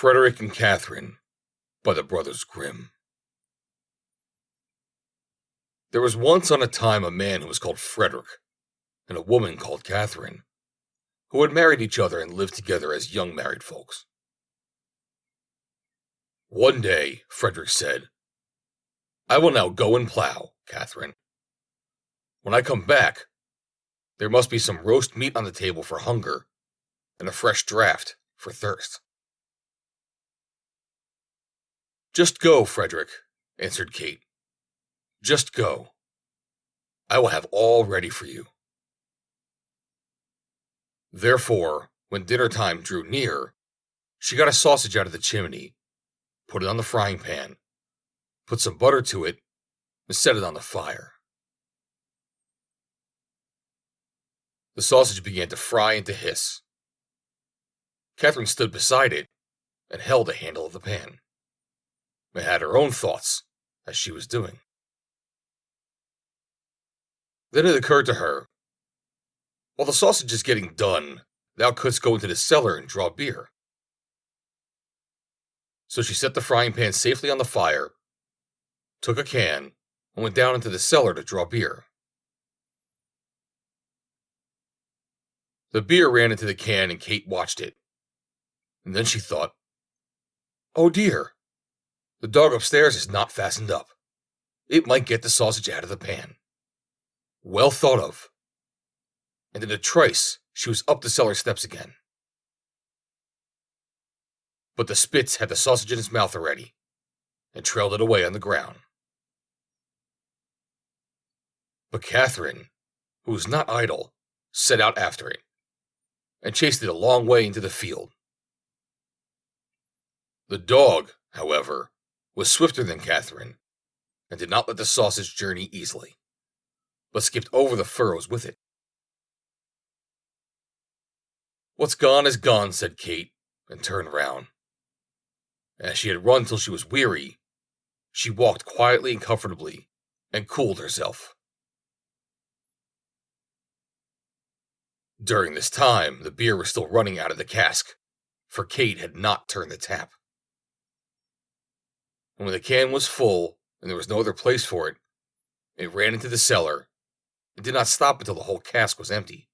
Frederick and Catherine by the Brothers Grimm. There was once on a time a man who was called Frederick, and a woman called Catherine, who had married each other and lived together as young married folks. One day, Frederick said, "I will now go and plow, Catherine. When I come back, there must be some roast meat on the table for hunger, and a fresh draught for thirst." "Just go, Frederick," answered Kate. "Just go. I will have all ready for you." Therefore, when dinner time drew near, she got a sausage out of the chimney, put it on the frying pan, put some butter to it, and set it on the fire. The sausage began to fry and to hiss. Catherine stood beside it and held the handle of the pan, and had her own thoughts as she was doing. Then it occurred to her, "While the sausage is getting done, thou couldst go into the cellar and draw beer." So she set the frying pan safely on the fire, took a can, and went down into the cellar to draw beer. The beer ran into the can and Kate watched it. And then she thought, "Oh dear, the dog upstairs is not fastened up. It might get the sausage out of the pan." Well thought of. And in a trice, she was up the cellar steps again. But the Spitz had the sausage in his mouth already, and trailed it away on the ground. But Catherine, who was not idle, set out after it, and chased it a long way into the field. The dog, however, was swifter than Catherine, and did not let the sausage journey easily, but skipped over the furrows with it. "What's gone is gone," said Kate, and turned round. As she had run till she was weary, she walked quietly and comfortably, and cooled herself. During this time, the beer was still running out of the cask, for Kate had not turned the tap. And when the can was full, and there was no other place for it, it ran into the cellar, and did not stop until the whole cask was empty.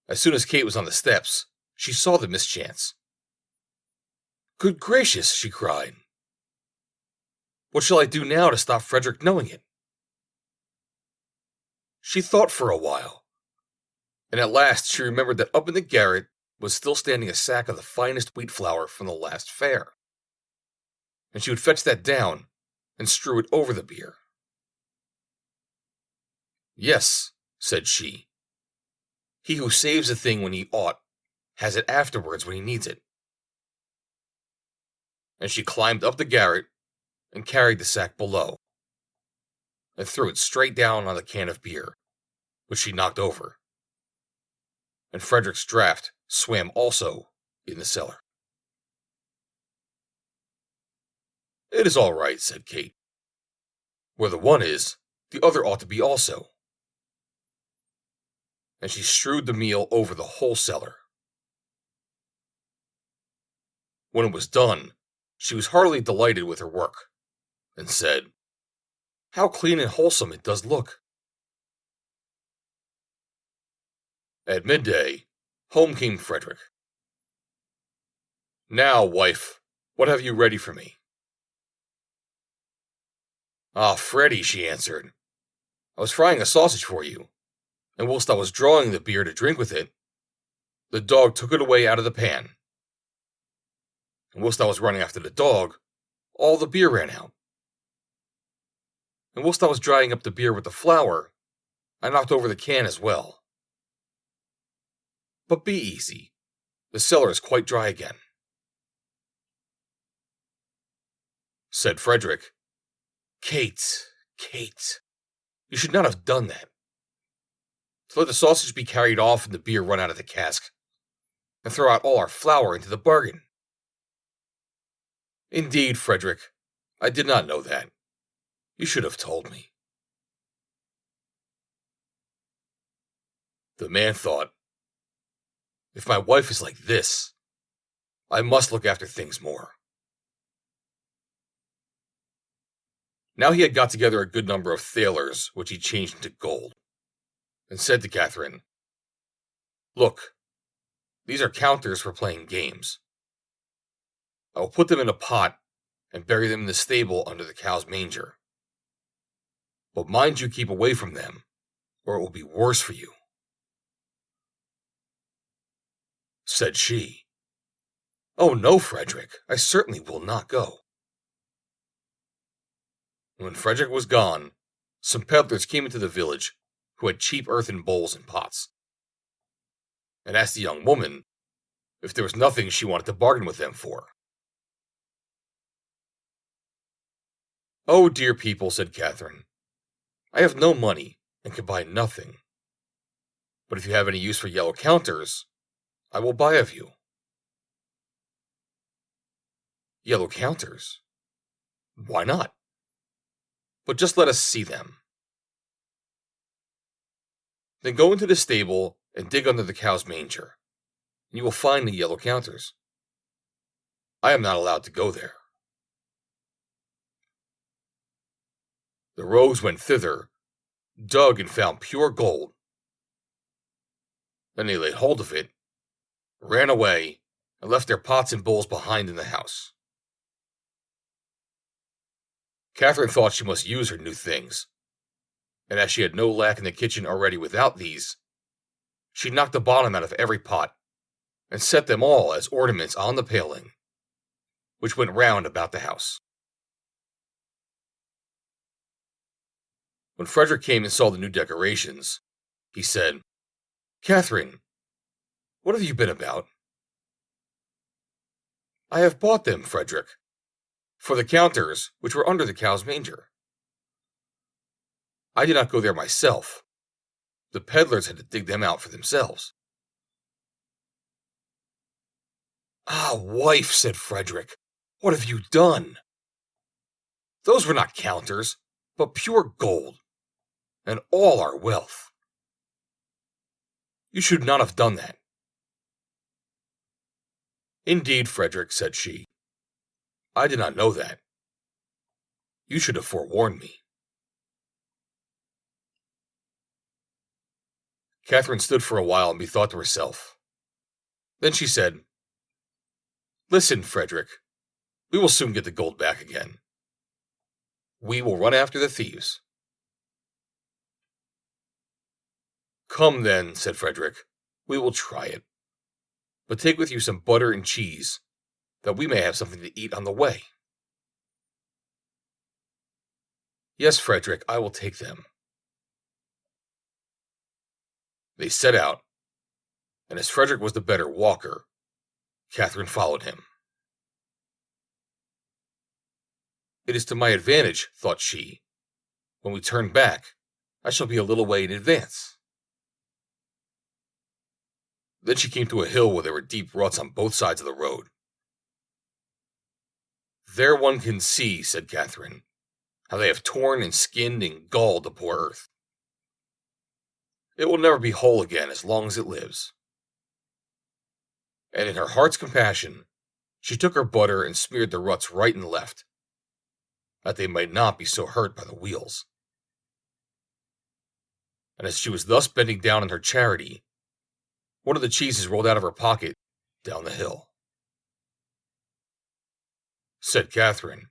As soon as Kate was on the steps, she saw the mischance. "Good gracious," she cried. "What shall I do now to stop Frederick knowing it?" She thought for a while, and at last she remembered that up in the garret was still standing a sack of the finest wheat flour from the last fair, and she would fetch that down and strew it over the beer. "Yes," said she, "he who saves a thing when he ought has it afterwards when he needs it." And she climbed up the garret and carried the sack below, and threw it straight down on the can of beer, which she knocked over, and Frederick's draught swam also in the cellar. "It is all right," said Kate. "Where the one is, the other ought to be also." And she strewed the meal over the whole cellar. When it was done, she was heartily delighted with her work, and said, "How clean and wholesome it does look." At midday, home came Frederick. "Now, wife, what have you ready for me?" "Ah, Freddy," she answered, "I was frying a sausage for you, and whilst I was drawing the beer to drink with it, the dog took it away out of the pan. And whilst I was running after the dog, all the beer ran out. And whilst I was drying up the beer with the flour, I knocked over the can as well. But be easy, the cellar is quite dry again." Said Frederick, Kate, you should not have done that. To let the sausage be carried off and the beer run out of the cask, and throw out all our flour into the bargain." "Indeed, Frederick, I did not know that. You should have told me." The man thought, If my wife is like this, I must look after things more. Now he had got together a good number of thalers, which he changed into gold, and said to Catherine, "Look, these are counters for playing games. I will put them in a pot and bury them in the stable under the cow's manger. But mind you keep away from them, or it will be worse for you." Said she, "Oh no, Frederick, I certainly will not go." When Frederick was gone, some peddlers came into the village who had cheap earthen bowls and pots, and asked the young woman if there was nothing she wanted to bargain with them for. "Oh, dear people," said Catherine, "I have no money and can buy nothing. But if you have any use for yellow counters, I will buy of you." "Yellow counters? Why not? But just let us see them." "Then go into the stable and dig under the cow's manger, and you will find the yellow counters. I am not allowed to go there." The rogues went thither, dug and found pure gold. Then they laid hold of it, ran away, and left their pots and bowls behind in the house. Catherine thought she must use her new things, and as she had no lack in the kitchen already without these, she knocked the bottom out of every pot, and set them all as ornaments on the paling, which went round about the house. When Frederick came and saw the new decorations, he said, "Catherine, what have you been about?" "I have bought them, Frederick, for the counters which were under the cow's manger." "I did not go there myself. The peddlers had to dig them out for themselves." "Ah, wife," said Frederick, "what have you done? Those were not counters, but pure gold, and all our wealth. You should not have done that." "Indeed, Frederick," said she, "I did not know that. You should have forewarned me." Catherine stood for a while and bethought to herself. Then she said, "Listen, Frederick, we will soon get the gold back again. We will run after the thieves." "Come then," said Frederick, "we will try it. But take with you some butter and cheese, that we may have something to eat on the way." "Yes, Frederick, I will take them." They set out, and as Frederick was the better walker, Catherine followed him. "It is to my advantage," thought she. "When we turn back, I shall be a little way in advance." Then she came to a hill where there were deep ruts on both sides of the road. "There one can see," said Catherine, "how they have torn and skinned and galled the poor earth. It will never be whole again as long as it lives." And in her heart's compassion, she took her butter and smeared the ruts right and left, that they might not be so hurt by the wheels. And as she was thus bending down in her charity, one of the cheeses rolled out of her pocket down the hill. Said Catherine,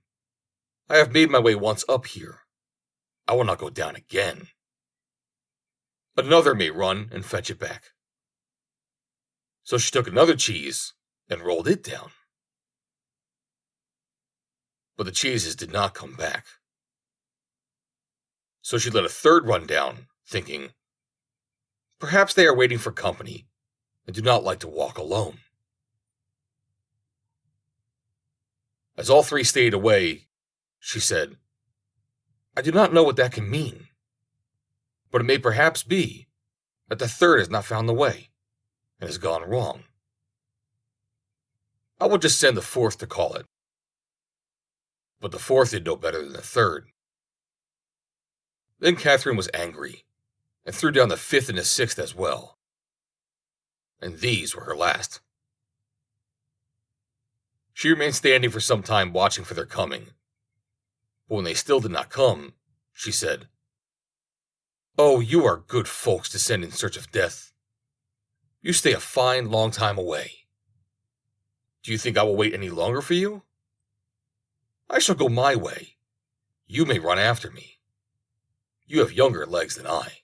"I have made my way once up here. I will not go down again. Another may run and fetch it back." So she took another cheese and rolled it down. But the cheeses did not come back. So she let a third run down, thinking, "Perhaps they are waiting for company and do not like to walk alone." As all three stayed away, she said, "I do not know what that can mean, but it may perhaps be that the third has not found the way and has gone wrong. I will just send the fourth to call it." But the fourth did no better than the third. Then Catherine was angry, and threw down the fifth and the sixth as well. and these were her last. She remained standing for some time watching for their coming, but when they still did not come, she said, "Oh, you are good folks to send in search of death. You stay a fine long time away. Do you think I will wait any longer for you? I shall go my way. You may run after me. You have younger legs than I."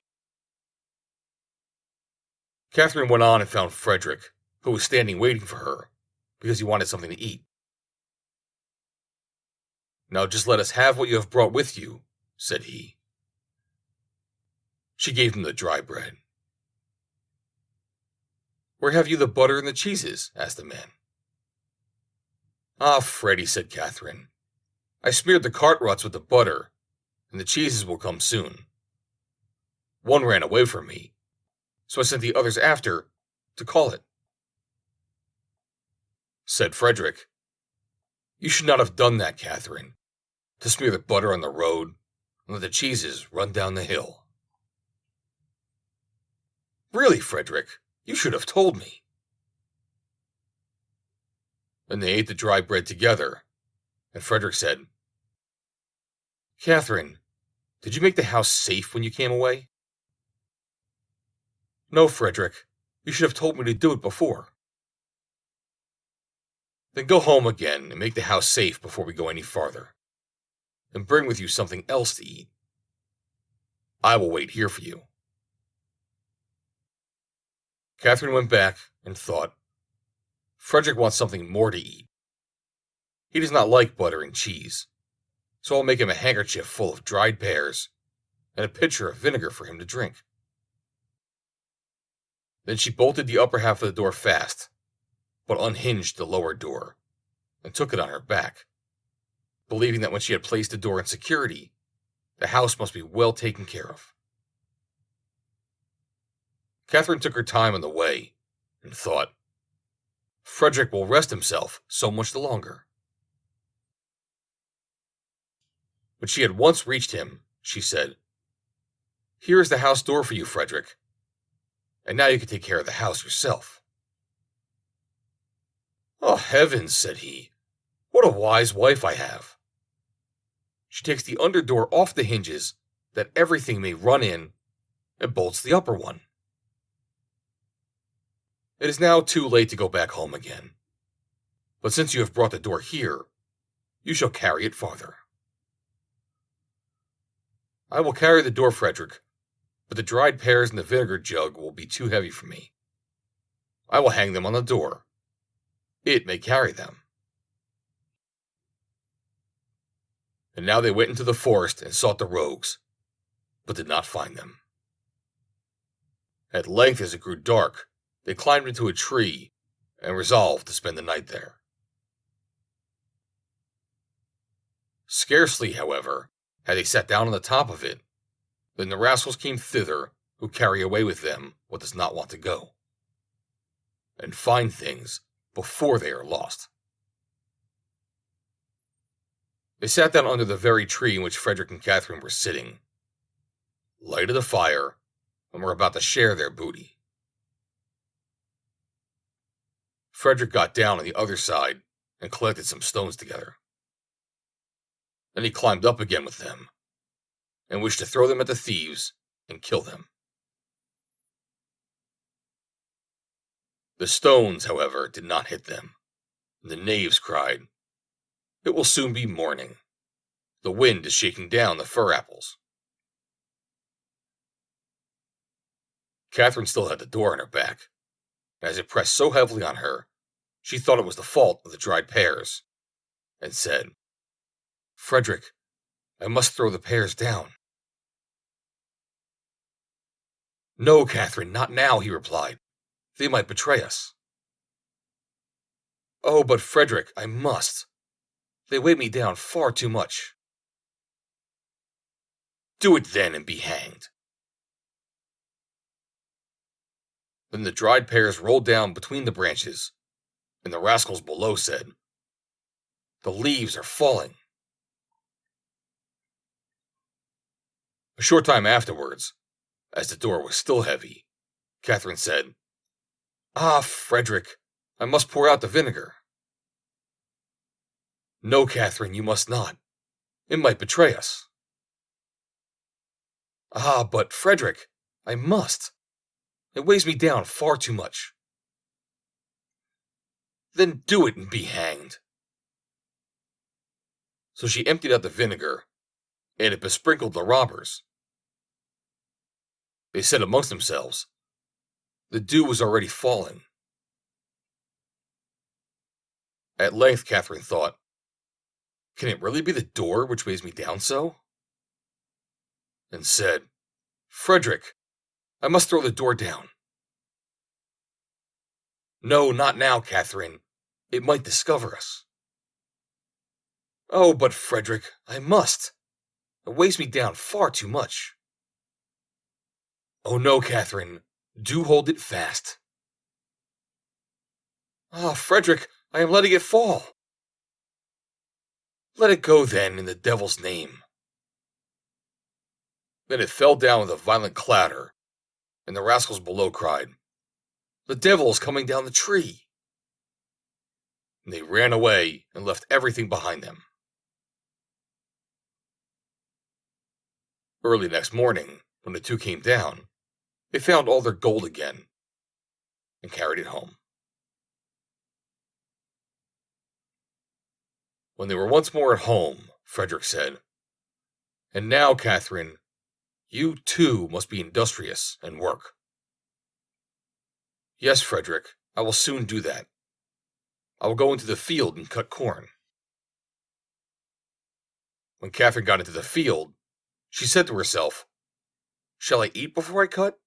Catherine went on and found Frederick, who was standing waiting for her, because he wanted something to eat. "Now just let us have what you have brought with you," said he. She gave him the dry bread. "Where have you the butter and the cheeses?" asked the man. "Ah, Freddie," said Catherine, "I smeared the cart ruts with the butter, and the cheeses will come soon. One ran away from me, so I sent the others after to call it." Said Frederick, "You should not have done that, Catherine, to smear the butter on the road and let the cheeses run down the hill." "Really, Frederick, you should have told me." And they ate the dry bread together, and Frederick said, "Catherine, did you make the house safe when you came away?" "No, Frederick, you should have told me to do it before." "Then go home again and make the house safe before we go any farther, and bring with you something else to eat. I will wait here for you." Catherine went back and thought, "Frederick wants something more to eat. He does not like butter and cheese, so I'll make him a handkerchief full of dried pears and a pitcher of vinegar for him to drink." Then she bolted the upper half of the door fast, but unhinged the lower door, and took it on her back, believing that when she had placed the door in security, the house must be well taken care of. Catherine took her time on the way, and thought, "Frederick will rest himself so much the longer." When she had once reached him, she said, "Here is the house door for you, Frederick, and now you can take care of the house yourself." "Oh, heavens," said he, "what a wise wife I have. She takes the under door off the hinges that everything may run in, and bolts the upper one. It is now too late to go back home again, but since you have brought the door here, you shall carry it farther." "I will carry the door, Frederick, but the dried pears and the vinegar jug will be too heavy for me. I will hang them on the door. It may carry them." And now they went into the forest and sought the rogues, but did not find them. At length, as it grew dark, they climbed into a tree and resolved to spend the night there. Scarcely, however, had they sat down on the top of it, than the rascals came thither who carry away with them what does not want to go, and find things before they are lost. They sat down under the very tree in which Frederick and Catherine were sitting, lighted a fire, and were about to share their booty. Frederick got down on the other side and collected some stones together. Then he climbed up again with them, and wished to throw them at the thieves and kill them. The stones, however, did not hit them, and the knaves cried, "It will soon be morning. The wind is shaking down the fir apples." Catherine still had the door on her back, and as it pressed so heavily on her, she thought it was the fault of the dried pears, and said, "Frederick, I must throw the pears down." "No, Catherine, not now," he replied. "They might betray us." "Oh, but Frederick, I must. They weigh me down far too much." "Do it then and be hanged." Then the dried pears rolled down between the branches, and the rascals below said, "The leaves are falling." A short time afterwards, as the door was still heavy, Catherine said, Ah, Frederick, I must pour out the vinegar. No, Catherine, you must not. It might betray us. Ah, but Frederick, I must. It weighs me down far too much. Then do it and be hanged. So she emptied out the vinegar, and it besprinkled the robbers. They said amongst themselves, the dew was already falling. At length, Catherine thought, can it really be the door which weighs me down so? And said, Frederick, I must throw the door down. No, not now, Catherine. It might discover us. Oh, but Frederick, I must. It weighs me down far too much. Oh no, Catherine, do hold it fast. Ah, Frederick, I am letting it fall. Let it go then, in the devil's name. Then it fell down with a violent clatter, and the rascals below cried, the devil is coming down the tree. And they ran away and left everything behind them. Early next morning, when the two came down, they found all their gold again and carried it home. When they were once more at home, Frederick said, and now, Catherine, you too must be industrious and work. Yes, Frederick, I will soon do that. I will go into the field and cut corn. When Catherine got into the field, she said to herself, shall I eat before I cut,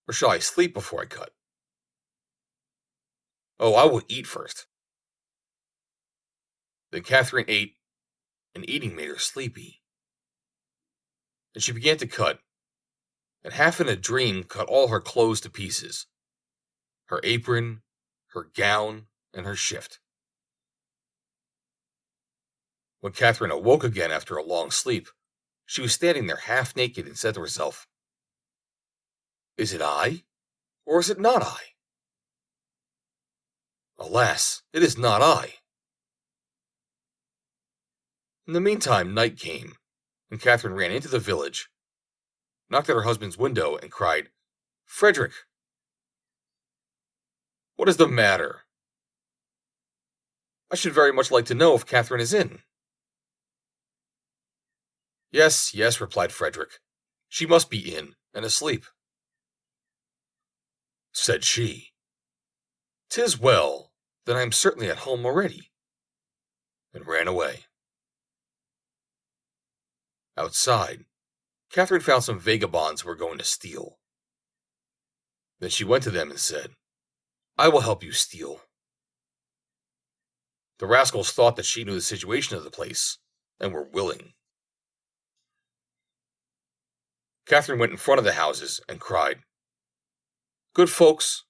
or shall I sleep before I cut? Oh, I will eat first. Then Catherine ate, and eating made her sleepy. And she began to cut, and half in a dream cut all her clothes to pieces, her apron, her gown, and her shift. When Catherine awoke again after a long sleep, she was standing there half naked and said to herself, is it I, or is it not I? Alas, it is not I. In the meantime, night came, and Catherine ran into the village, knocked at her husband's window, and cried, Frederick! What is the matter? I should very much like to know if Catherine is in. Yes, yes, replied Frederick. She must be in, and asleep. Said she, 'Tis well, then I am certainly at home already, and ran away. Outside, Catherine found some vagabonds who were going to steal. Then she went to them and said, I will help you steal. The rascals thought that she knew the situation of the place, and were willing. Catherine went in front of the houses and cried, Good folks,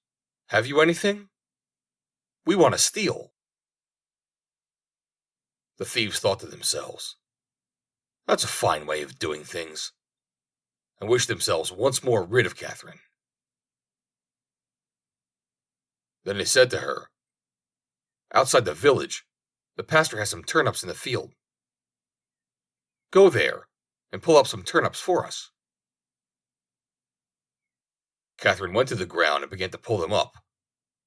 have you anything? We want to steal. The thieves thought to themselves, That's a fine way of doing things, and wished themselves once more rid of Catherine. Then they said to her, Outside the village, the pastor has some turnips in the field. Go there and pull up some turnips for us. Catherine went to the ground and began to pull them up,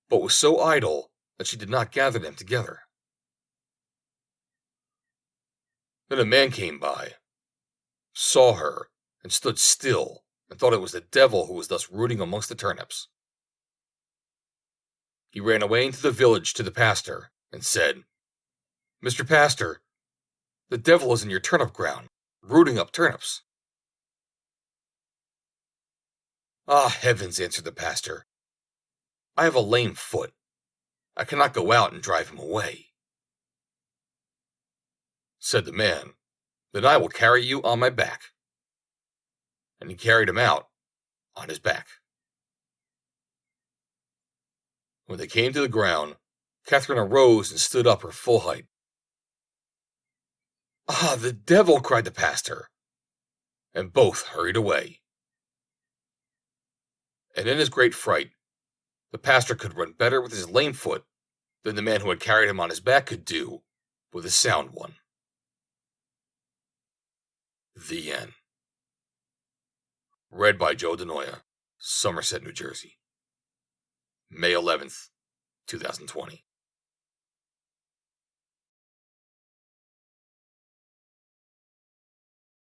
but was so idle that she did not gather them together. Then a man came by, saw her, and stood still, and thought it was the devil who was thus rooting amongst the turnips. He ran away into the village to the pastor, and said, Mr. Pastor, the devil is in your turnip ground, rooting up turnips. Ah, heavens, answered the pastor. I have a lame foot. I cannot go out and drive him away. Said the man, Then I will carry you on my back. And he carried him out on his back. When they came to the ground, Catherine arose and stood up her full height. Ah, the devil, cried the pastor, and both hurried away. And in his great fright, The pastor could run better with his lame foot than the man who had carried him on his back could do with a sound one. The end. Read by Joe DeNoia, Somerset, New Jersey. May 11th, 2020.